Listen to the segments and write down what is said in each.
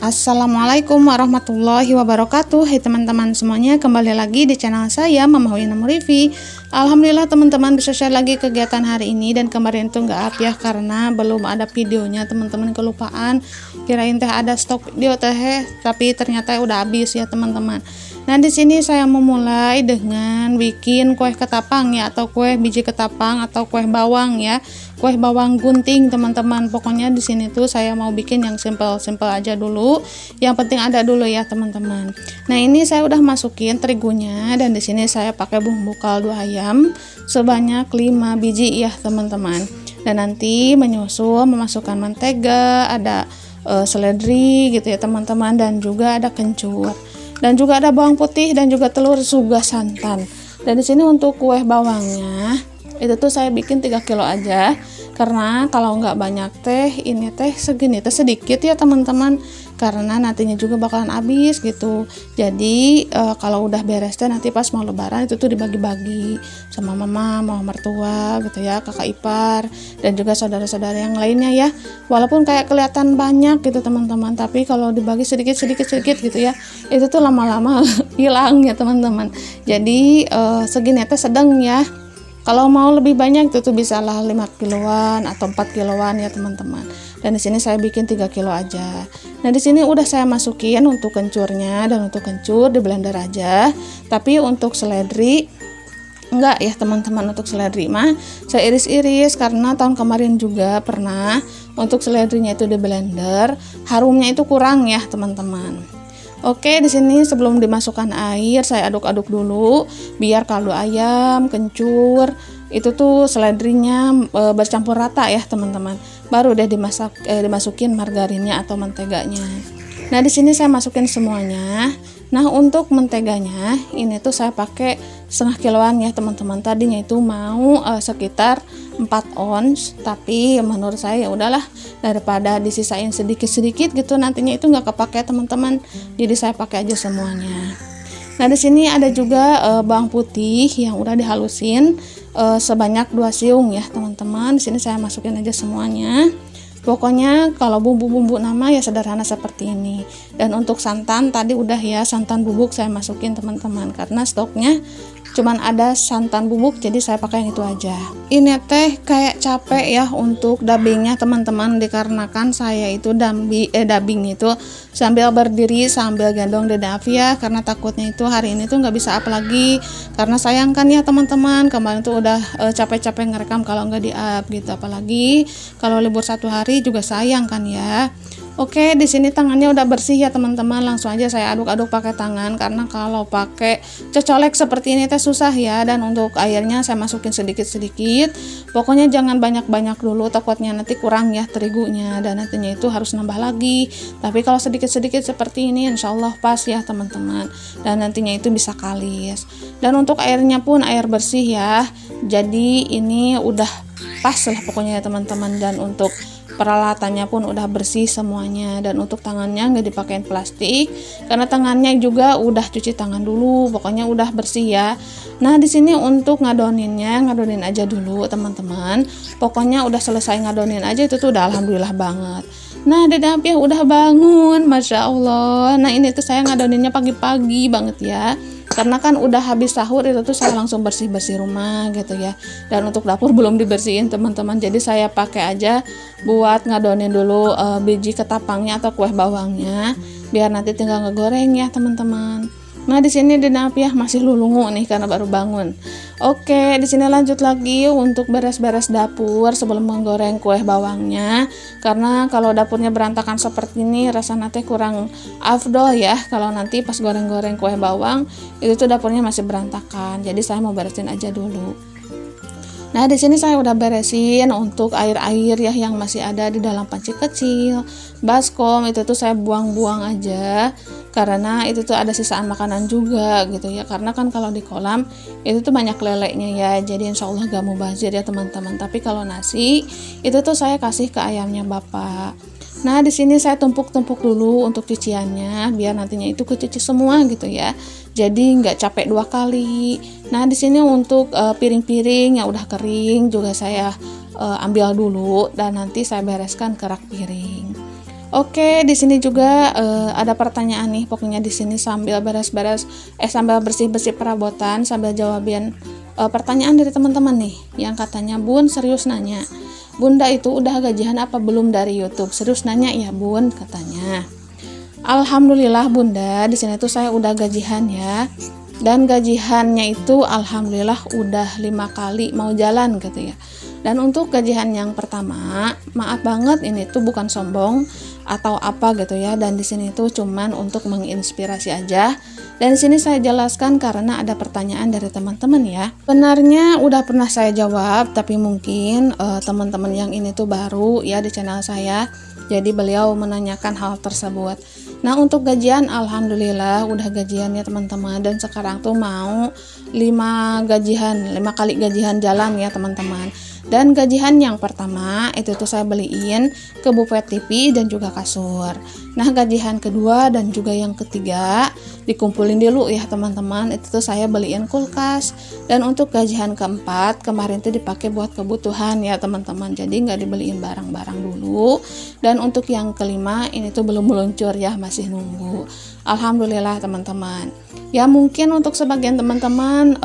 Assalamualaikum warahmatullahi wabarakatuh. Hai teman-teman semuanya, kembali lagi di channel saya Mama Wina Murifi. Alhamdulillah teman-teman bisa share lagi kegiatan hari ini, dan kemarin tuh nggak up ya karena belum ada videonya, teman-teman kelupaan. Kirain teh ada stok video teh, tapi ternyata udah habis ya teman-teman. Nah di sini saya memulai dengan bikin kue ketapang ya, atau kue biji ketapang atau kue bawang ya, kue bawang gunting teman-teman. Pokoknya di sini tuh saya mau bikin yang simple-simple aja dulu. Yang penting ada dulu ya teman-teman. Nah ini saya udah masukin terigunya, dan di sini saya pakai bumbu kaldu ayam sebanyak 5 biji ya teman-teman. Dan nanti menyusul memasukkan mentega, ada seledri gitu ya teman-teman, dan juga ada kencur. Dan juga ada bawang putih dan juga telur juga santan. Dan di sini untuk kue bawangnya itu tuh saya bikin 3 kilo aja, karena kalau nggak banyak teh ini teh segini teh sedikit ya teman-teman, karena nantinya juga bakalan habis gitu. Jadi kalau udah beres teh nanti pas mau lebaran itu tuh dibagi-bagi sama mama, mertua gitu ya, kakak ipar dan juga saudara-saudara yang lainnya ya. Walaupun kayak kelihatan banyak gitu teman-teman, tapi kalau dibagi sedikit gitu ya, itu tuh lama-lama hilang ya teman-teman. Jadi segini teh sedang ya. Kalau mau lebih banyak itu tuh bisa lah 5 kiloan atau 4 kiloan ya teman-teman. Dan di sini saya bikin 3 kilo aja. Nah di sini udah saya masukin untuk kencurnya, dan untuk kencur di blender aja. Tapi untuk seledri enggak ya teman-teman, untuk seledri mah saya iris-iris, karena tahun kemarin juga pernah untuk seledrinya itu di blender, harumnya itu kurang ya teman-teman. Oke, di sini sebelum dimasukkan air saya aduk-aduk dulu biar kaldu ayam, kencur itu tuh seledrinya bercampur rata ya teman-teman. Baru deh dimasukin margarinnya atau menteganya. Nah, di sini saya masukin semuanya. Nah, untuk menteganya ini tuh saya pakai setengah kiloan ya teman-teman. Tadinya itu mau sekitar 4 ons, tapi menurut saya ya udahlah, daripada disisain sedikit-sedikit gitu nantinya itu nggak kepake teman-teman. Jadi saya pakai aja semuanya. Nah, di sini ada juga bawang putih yang udah dihalusin sebanyak 2 siung ya teman-teman. Di sini saya masukin aja semuanya. Pokoknya kalau bumbu-bumbu nama ya sederhana seperti ini. Dan untuk santan tadi udah ya, santan bubuk saya masukin teman-teman, karena stoknya cuman ada santan bubuk, jadi saya pakai yang itu aja. Ini teh kayak capek ya untuk dubbingnya teman-teman, dikarenakan saya itu dubbing itu sambil berdiri sambil gendong Dede Afia, karena takutnya itu hari ini tuh nggak bisa up lagi, karena sayang kan ya teman-teman, kemarin tuh udah capek-capek ngerekam kalau nggak di up gitu, apalagi kalau libur 1 hari juga sayang kan ya. Oke, di sini tangannya udah bersih ya teman-teman, langsung aja saya aduk-aduk pakai tangan, karena kalau pakai cocolek seperti ini teh susah ya. Dan untuk airnya saya masukin sedikit-sedikit, pokoknya jangan banyak-banyak dulu, takutnya nanti kurang ya terigunya, dan nantinya itu harus nambah lagi. Tapi kalau sedikit-sedikit seperti ini insya Allah pas ya teman-teman, dan nantinya itu bisa kalis. Dan untuk airnya pun air bersih ya, jadi ini udah pas lah pokoknya ya teman-teman. Dan untuk peralatannya pun udah bersih semuanya, dan untuk tangannya nggak dipakein plastik karena tangannya juga udah cuci tangan dulu, pokoknya udah bersih ya. Nah di sini untuk ngadonin aja dulu teman-teman, pokoknya udah selesai ngadonin aja itu tuh udah alhamdulillah banget. Nah Dede Afia udah bangun, masya Allah. Nah ini tuh saya ngadoninnya pagi-pagi banget ya, karena kan udah habis sahur itu tuh saya langsung bersih-bersih rumah gitu ya. Dan untuk dapur belum dibersihin teman-teman, jadi saya pakai aja buat ngadonin dulu biji ketapangnya atau kue bawangnya, biar nanti tinggal ngegoreng ya teman-teman. Nah di sini Dede Afia masih lulungu nih karena baru bangun. Oke, di sini lanjut lagi untuk beres-beres dapur sebelum menggoreng kue bawangnya, karena kalau dapurnya berantakan seperti ini rasanya teh kurang afdol ya. Kalau nanti pas goreng-goreng kue bawang itu tuh dapurnya masih berantakan, jadi saya mau beresin aja dulu. Nah di sini saya udah beresin untuk air-air ya yang masih ada di dalam panci kecil, baskom itu tuh saya buang-buang aja, karena itu tuh ada sisaan makanan juga gitu ya. Karena kan kalau di kolam itu tuh banyak leleknya ya, jadi insya Allah gak mubazir ya teman-teman. Tapi kalau nasi itu tuh saya kasih ke ayamnya bapak. Nah di sini saya tumpuk-tumpuk dulu untuk cuciannya biar nantinya itu kecuci semua gitu ya. Jadi nggak capek 2 kali. Nah di sini untuk piring-piring yang udah kering juga saya ambil dulu, dan nanti saya bereskan ke rak piring. Oke, di sini juga ada pertanyaan nih. Pokoknya di sini sambil sambil bersih-bersih perabotan, sambil jawabin pertanyaan dari teman-teman nih, yang katanya, Bun serius nanya, Bunda itu udah gajian apa belum dari YouTube? Serius nanya ya Bun, katanya. Alhamdulillah Bunda, di sini tuh saya udah gajian ya. Dan gajiannya itu alhamdulillah udah 5 kali mau jalan gitu ya. Dan untuk gajian yang pertama, maaf banget ini tuh bukan sombong atau apa gitu ya. Dan di sini tuh cuman untuk menginspirasi aja. Dan di sini saya jelaskan karena ada pertanyaan dari teman-teman ya. Benarnya udah pernah saya jawab, tapi mungkin teman-teman yang ini tuh baru ya di channel saya. Jadi beliau menanyakan hal tersebut. Nah, untuk gajian alhamdulillah udah gajian ya teman-teman, dan sekarang tuh mau 5 kali gajian jalan ya teman-teman. Dan gajian yang pertama itu tuh saya beliin ke Buffet TV dan juga kasur. Nah, gajian kedua dan juga yang ketiga dikumpulin dulu ya teman-teman, itu tuh saya beliin kulkas. Dan untuk gajian keempat kemarin tuh dipakai buat kebutuhan ya teman-teman, jadi nggak dibeliin barang-barang dulu. Dan untuk yang kelima ini tuh belum meluncur ya, masih nunggu. Alhamdulillah teman-teman. Ya mungkin untuk sebagian teman-teman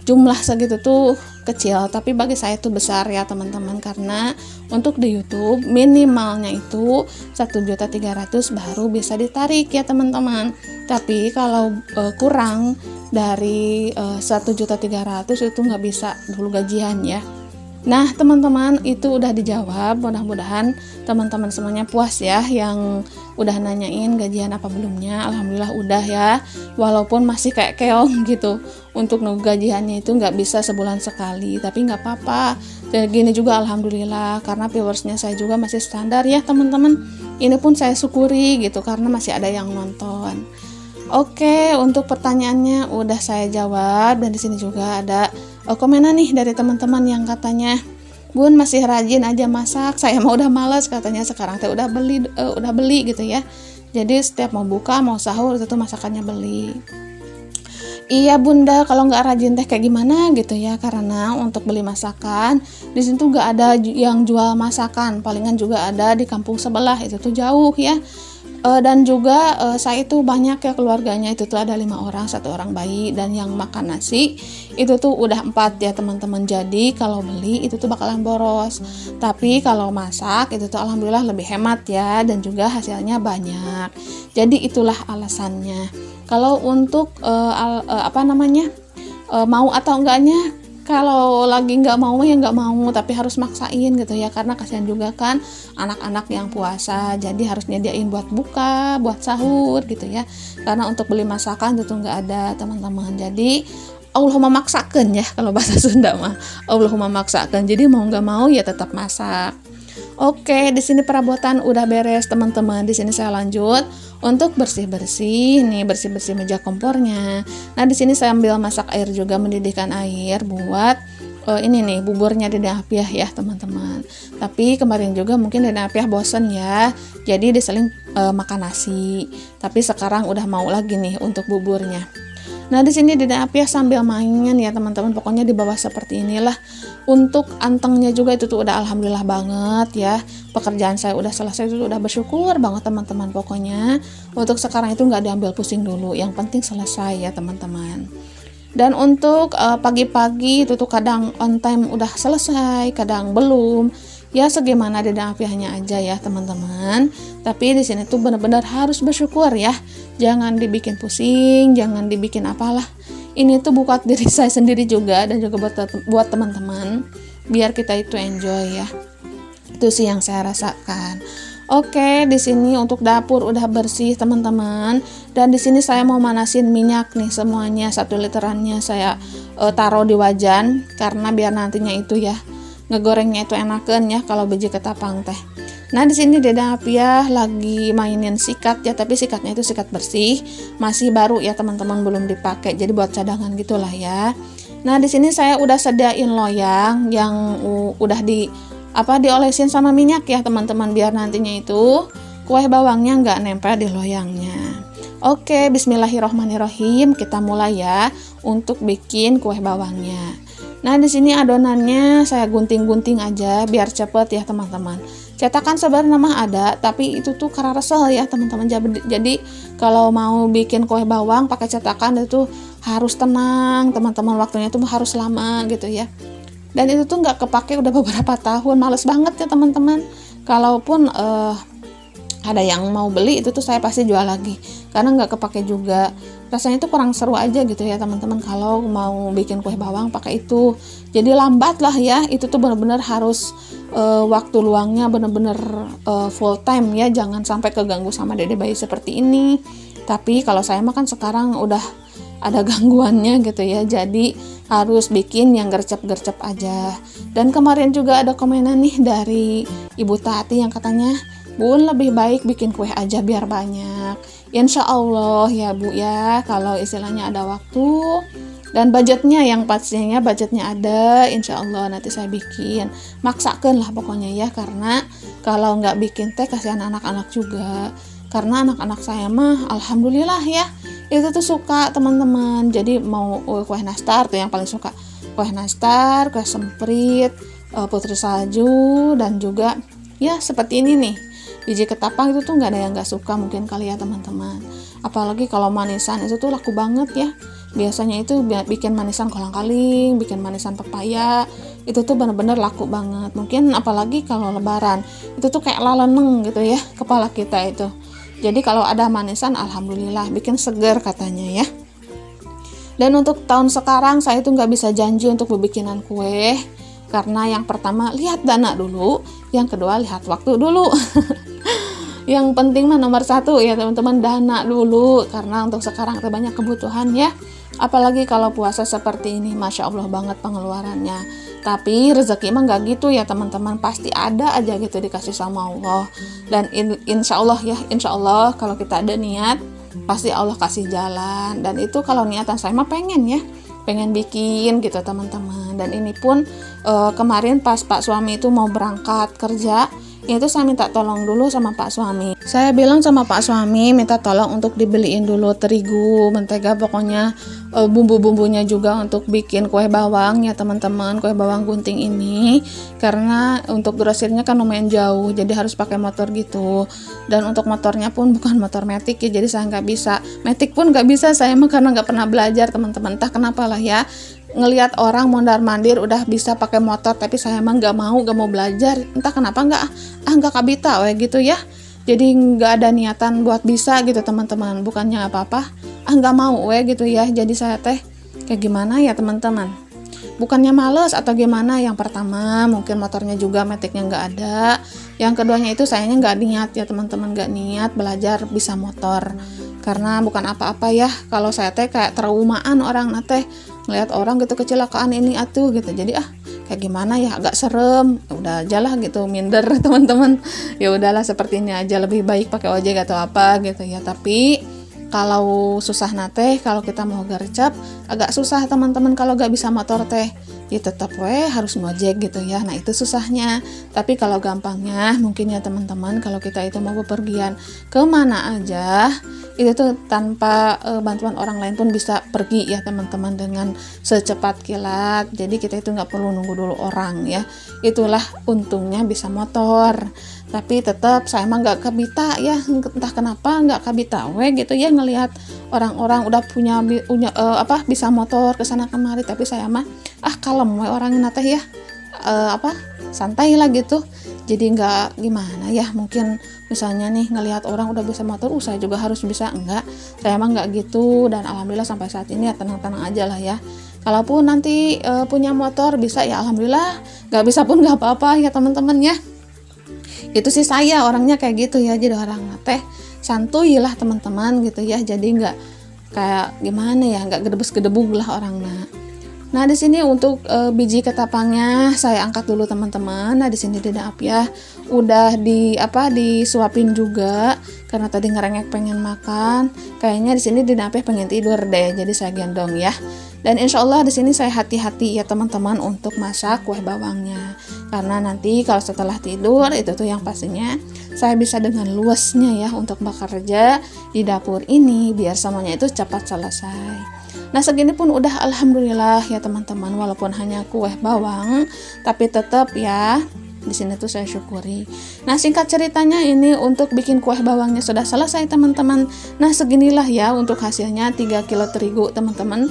jumlah segitu tuh kecil, tapi bagi saya itu besar ya teman-teman, karena untuk di YouTube minimalnya itu 1.300.000 baru bisa ditarik ya teman-teman. Tapi kalau kurang dari 1.300.000 itu nggak bisa dulu gajian ya. Nah teman-teman, itu udah dijawab. Mudah-mudahan teman-teman semuanya puas ya yang udah nanyain gajian apa belumnya. Alhamdulillah udah ya, walaupun masih kayak keong gitu. Untuk nunggu gajiannya itu nggak bisa sebulan sekali, tapi nggak apa-apa. Dan gini juga alhamdulillah, karena viewersnya saya juga masih standar ya teman-teman. Ini pun saya syukuri gitu, karena masih ada yang nonton. Oke, untuk pertanyaannya udah saya jawab. Dan di sini juga ada komenan nih dari teman-teman yang katanya, Bun masih rajin aja masak, saya mah udah malas katanya, sekarang teh udah beli gitu ya. Jadi setiap mau buka mau sahur itu tuh masakannya beli. Iya Bunda, kalau nggak rajin teh kayak gimana gitu ya, karena untuk beli masakan di situ tuh nggak ada yang jual masakan, palingan juga ada di kampung sebelah, itu tuh jauh ya. Dan juga saya itu banyak ya keluarganya, itu tuh ada 5 orang, 1 orang bayi, dan yang makan nasi itu tuh udah 4 ya teman-teman. Jadi kalau beli itu tuh bakalan boros, tapi kalau masak itu tuh alhamdulillah lebih hemat ya, dan juga hasilnya banyak. Jadi itulah alasannya. Kalau untuk mau atau enggaknya, kalau lagi nggak mau ya nggak mau, tapi harus maksain gitu ya, karena kasihan juga kan anak-anak yang puasa, jadi harus nyediain buat buka, buat sahur gitu ya, karena untuk beli masakan itu nggak ada teman-teman. Jadi Allah memaksakan ya, kalau bahasa Sunda mah Allah memaksakan, jadi mau nggak mau ya tetap masak. Oke, di sini perabotan udah beres teman-teman. Di sini saya lanjut untuk bersih-bersih meja kompornya. Nah, di sini saya ambil masak air juga, mendidihkan air buat ini nih buburnya Dede Apiah ya teman-teman. Tapi kemarin juga mungkin Dede Apiah bosen ya, jadi diseling makan nasi. Tapi sekarang udah mau lagi nih untuk buburnya. Nah, di sini Dede Apiah sambil main ya teman-teman, pokoknya di bawah seperti inilah. Untuk antengnya juga itu tuh udah alhamdulillah banget ya. Pekerjaan saya udah selesai, itu udah bersyukur banget teman-teman. Pokoknya untuk sekarang itu nggak diambil pusing dulu, yang penting selesai ya teman-teman. Dan untuk pagi-pagi itu tuh kadang on time udah selesai, kadang belum. Ya segimana Dede Apiahnya aja ya teman-teman. Tapi di sini tuh benar-benar harus bersyukur ya. Jangan dibikin pusing, jangan dibikin apalah. Ini tuh buat diri saya sendiri juga, dan juga buat teman-teman, biar kita itu enjoy ya. Itu sih yang saya rasakan. Oke, di sini untuk dapur udah bersih teman-teman, dan di sini saya mau manasin minyak nih semuanya, 1 literannya saya taruh di wajan, karena biar nantinya itu ya ngegorengnya itu enakan ya kalau biji ketapang teh. Nah, di sini Dede Apiah lagi mainin sikat ya, tapi sikatnya itu sikat bersih, masih baru ya teman-teman, belum dipakai, jadi buat cadangan gitulah ya. Nah, di sini saya udah sediain loyang yang udah diolesin sama minyak ya teman-teman, biar nantinya itu kue bawangnya nggak nempel di loyangnya. Oke, bismillahirrohmanirrohim, kita mulai ya untuk bikin kue bawangnya. Nah, di sini adonannya saya gunting-gunting aja biar cepet ya teman-teman. Cetakan sebenarnya mah ada, tapi itu tuh karena resel ya teman-teman. Jadi kalau mau bikin kue bawang pakai cetakan itu harus tenang teman-teman, waktunya tuh harus lama gitu ya. Dan itu tuh nggak kepake udah beberapa tahun, males banget ya teman-teman. Kalaupun ada yang mau beli itu tuh saya pasti jual lagi karena nggak kepake juga, rasanya itu kurang seru aja gitu ya teman-teman kalau mau bikin kue bawang pakai itu. Jadi lambat lah ya, itu tuh benar-benar harus waktu luangnya benar-benar full time ya, jangan sampai keganggu sama dede bayi seperti ini. Tapi kalau saya mah kan sekarang udah ada gangguannya gitu ya, jadi harus bikin yang gercep-gercep aja. Dan kemarin juga ada komenan nih dari Ibu Tati yang katanya, Bun lebih baik bikin kue aja biar banyak. Insya Allah ya Bu ya, kalau istilahnya ada waktu dan budgetnya, yang pastinya budgetnya ada, insya Allah nanti saya bikin. Maksakan lah pokoknya ya, karena kalau nggak bikin teh kasihan anak-anak juga. Karena anak-anak saya mah alhamdulillah ya, itu tuh suka teman-teman. Jadi mau kue nastar tuh yang paling suka, kue nastar, kue semprit, putri salju, dan juga ya seperti ini nih, biji ketapang itu tuh nggak ada yang nggak suka mungkin kali ya teman-teman. Apalagi kalau manisan itu tuh laku banget ya. Biasanya itu bikin manisan kolang-kaling, bikin manisan pepaya, itu tuh bener-bener laku banget. Mungkin apalagi kalau lebaran, itu tuh kayak laleneng gitu ya kepala kita itu. Jadi kalau ada manisan alhamdulillah, bikin seger katanya ya. Dan untuk tahun sekarang saya tuh nggak bisa janji untuk bikinan kue, karena yang pertama lihat dana dulu, yang kedua lihat waktu dulu. Yang penting mah nomor satu ya teman-teman, dana dulu, karena untuk sekarang ada banyak kebutuhan ya. Apalagi kalau puasa seperti ini, Masya Allah banget pengeluarannya. Tapi rezeki mah nggak gitu ya teman-teman, pasti ada aja gitu dikasih sama Allah. Dan insya Allah ya, insya Allah kalau kita ada niat, pasti Allah kasih jalan. Dan itu kalau niatan saya mah pengen ya, pengen bikin gitu teman-teman. Dan ini pun kemarin pas Pak suami itu mau berangkat kerja, itu saya minta tolong dulu sama Pak suami. Saya bilang sama Pak suami minta tolong untuk dibeliin dulu terigu, mentega, pokoknya bumbu-bumbunya juga untuk bikin kue bawang ya teman-teman, kue bawang gunting ini. Karena untuk grosirnya kan lumayan jauh, jadi harus pakai motor gitu. Dan untuk motornya pun bukan motor metik ya, jadi saya nggak bisa. Metik pun nggak bisa saya mah karena nggak pernah belajar teman-teman. Entah kenapa lah ya, ngelihat orang mondar-mandir udah bisa pakai motor, tapi saya emang nggak mau belajar. Entah kenapa nggak kabita we gitu ya. Jadi nggak ada niatan buat bisa gitu teman-teman. Bukannya apa-apa, nggak mau we gitu ya. Jadi saya teh kayak gimana ya teman-teman, bukannya males atau gimana. Yang pertama mungkin motornya juga metiknya nggak ada. Yang keduanya itu sayanya nggak niat ya teman-teman, nggak niat belajar bisa motor. Karena bukan apa-apa ya, kalau saya teh kayak traumaan orang teh ngelihat orang gitu kecelakaan ini atuh gitu. Jadi kayak gimana ya, agak serem. Udah aja lah gitu, minder teman-teman. Ya udahlah seperti ini aja, lebih baik pakai ojek atau apa gitu ya. Tapi kalau susah nate, kalau kita mau gercep agak susah teman-teman kalau gak bisa motor teh. Ya tetap harus ngojek gitu ya. Nah itu susahnya. Tapi kalau gampangnya mungkin ya teman-teman, kalau kita itu mau bepergian kemana aja, itu tuh tanpa bantuan orang lain pun bisa pergi ya teman-teman dengan secepat kilat. Jadi kita itu nggak perlu nunggu dulu orang ya. Itulah untungnya bisa motor. Tapi tetap saya emang nggak kabita ya, entah kenapa nggak kabita gitu ya, ngelihat orang-orang udah punya bisa motor kesana kemari. Tapi saya mah kalem orangnya teh ya, santai lah gitu. Jadi nggak gimana ya, mungkin misalnya nih ngelihat orang udah bisa motor, saya juga harus bisa, enggak, saya emang nggak gitu. Dan alhamdulillah sampai saat ini ya tenang-tenang aja lah ya. Kalaupun nanti punya motor bisa ya alhamdulillah, nggak bisa pun nggak apa-apa ya teman-teman ya. Itu sih saya orangnya kayak gitu ya, jadi orang teh santuy lah teman-teman gitu ya. Jadi nggak kayak gimana ya, nggak gedebus-gedebug lah orangnya. Nah di sini untuk biji ketapangnya saya angkat dulu teman-teman. Nah di sini Deda Apyah udah disuapin juga karena tadi ngerengek pengen makan. Kayaknya di sini Deda Apyah pengen tidur deh, jadi saya gendong ya. Dan insya Allah di sini saya hati-hati ya teman-teman untuk masak kue bawangnya, karena nanti kalau setelah tidur itu tuh yang pastinya saya bisa dengan luasnya ya untuk bekerja di dapur ini biar semuanya itu cepat selesai. Nah segini pun udah alhamdulillah ya teman-teman, walaupun hanya kue bawang tapi tetap ya di sini tuh saya syukuri. Nah singkat ceritanya ini untuk bikin kue bawangnya sudah selesai teman-teman. Nah seginilah ya untuk hasilnya 3 kilo terigu teman-teman.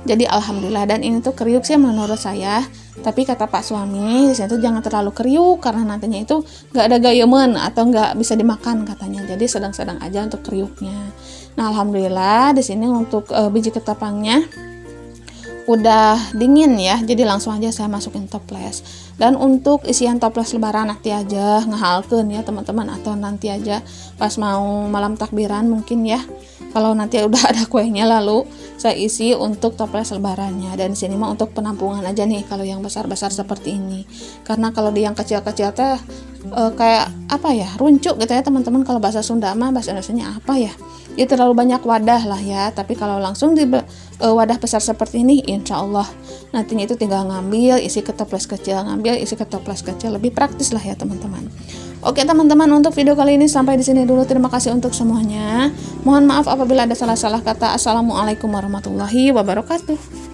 Jadi alhamdulillah, dan ini tuh kriuk sih menurut saya. Tapi kata Pak suami di sini tuh jangan terlalu kriuk karena nantinya itu nggak ada gayemen atau nggak bisa dimakan katanya. Jadi sedang-sedang aja untuk kriuknya. Nah alhamdulillah di sini untuk biji ketapangnya udah dingin ya, jadi langsung aja saya masukin toples. Dan untuk isian toples lebaran nanti aja ngehalkeun ya teman-teman, atau nanti aja pas mau malam takbiran mungkin ya, kalau nanti udah ada kuenya lalu saya isi untuk toples lebarannya. Dan di sini mah untuk penampungan aja nih kalau yang besar-besar seperti ini, karena kalau di yang kecil-kecil teh kayak apa ya, runcuk gitu ya teman-teman. Kalau bahasa Sunda mah, bahasa Indonesianya apa ya, ya terlalu banyak wadah lah ya. Tapi kalau langsung di wadah besar seperti ini, insya Allah nantinya itu tinggal ngambil isi ke toples kecil, ngambil isi ke toples kecil, lebih praktis lah ya teman-teman. Oke teman-teman, untuk video kali ini sampai di sini dulu. Terima kasih untuk semuanya. Mohon maaf apabila ada salah-salah kata. Assalamualaikum warahmatullahi wabarakatuh.